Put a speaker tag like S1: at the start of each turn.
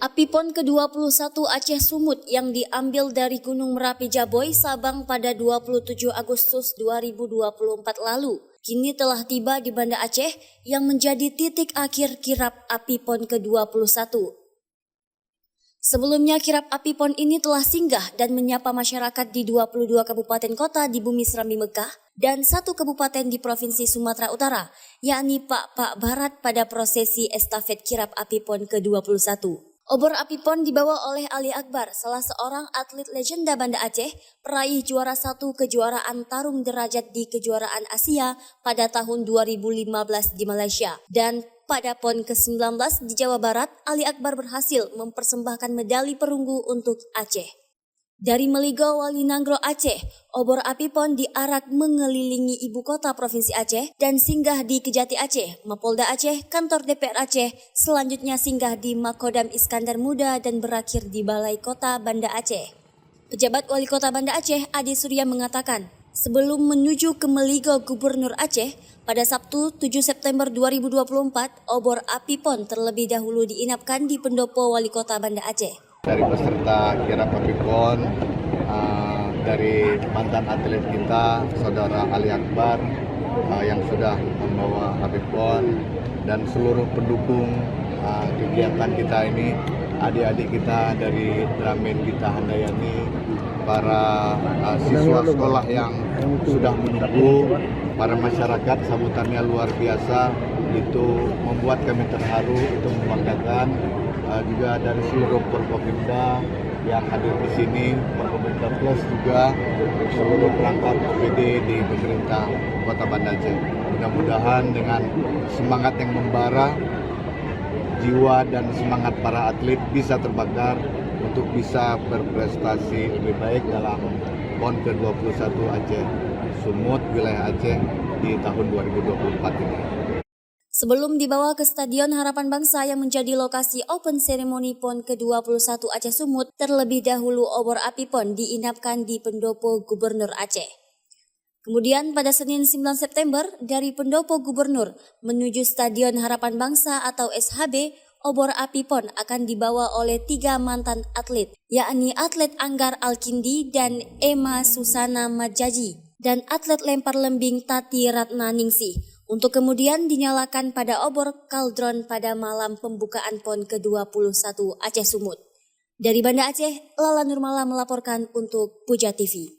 S1: Api PON ke-21 Aceh Sumut yang diambil dari Gunung Merapi Jaboy, Sabang pada 27 Agustus 2024 lalu, kini telah tiba di Banda Aceh yang menjadi titik akhir kirap api PON ke-21. Sebelumnya kirap api PON ini telah singgah dan menyapa masyarakat di 22 kabupaten kota di bumi Serambi Mekah dan 1 kabupaten di Provinsi Sumatera Utara, yakni Pak Barat pada prosesi estafet kirap api PON ke-21. Obor api PON dibawa oleh Ali Akbar, salah seorang atlet legenda Banda Aceh, peraih juara 1 kejuaraan tarung derajat di kejuaraan Asia pada tahun 2015 di Malaysia. Dan pada PON ke-19 di Jawa Barat, Ali Akbar berhasil mempersembahkan medali perunggu untuk Aceh. Dari Meligo Walinangro Aceh, obor api PON diarak mengelilingi ibu kota Provinsi Aceh dan singgah di Kejati Aceh, Mapolda Aceh, kantor DPR Aceh, selanjutnya singgah di Makodam Iskandar Muda dan berakhir di Balai Kota Banda Aceh. Pejabat Wali Kota Banda Aceh, Adi Surya mengatakan, sebelum menuju ke Meligo Gubernur Aceh, pada Sabtu 7 September 2024, obor api PON terlebih dahulu diinapkan di pendopo Wali Kota Banda Aceh.
S2: Dari peserta kirap api PON, dari mantan atlet kita, Saudara Ali Akbar yang sudah membawa api PON dan seluruh pendukung kegiatan kita ini, adik-adik kita dari Dramen Gita Handayani, para siswa sekolah yang sudah menunggu, para masyarakat sambutannya luar biasa, itu membuat kami terharu, itu membanggakan. Juga dari seluruh Forkopimda yang hadir di sini, Forkopimda Plus juga seluruh perangkat OPD di pemerintah Kota Banda Aceh. Mudah-mudahan dengan semangat yang membara, jiwa dan semangat para atlet bisa terbakar untuk bisa berprestasi lebih baik dalam PON ke-21 Aceh Sumut, wilayah Aceh di tahun 2024 ini.
S1: Sebelum dibawa ke Stadion Harapan Bangsa yang menjadi lokasi open ceremony PON ke-21 Aceh Sumut, terlebih dahulu obor api PON diinapkan di pendopo Gubernur Aceh. Kemudian pada Senin 9 September, dari pendopo Gubernur menuju Stadion Harapan Bangsa atau SHB, obor api PON akan dibawa oleh 3 mantan atlet, yakni atlet Anggar Alkindi dan Emma Susana Majaji, dan atlet lempar lembing Tati Ratna Ningsih, untuk kemudian dinyalakan pada obor kaldron pada malam pembukaan PON ke-21 Aceh Sumut. Dari Banda Aceh, Lala Nurmala melaporkan untuk Puja TV.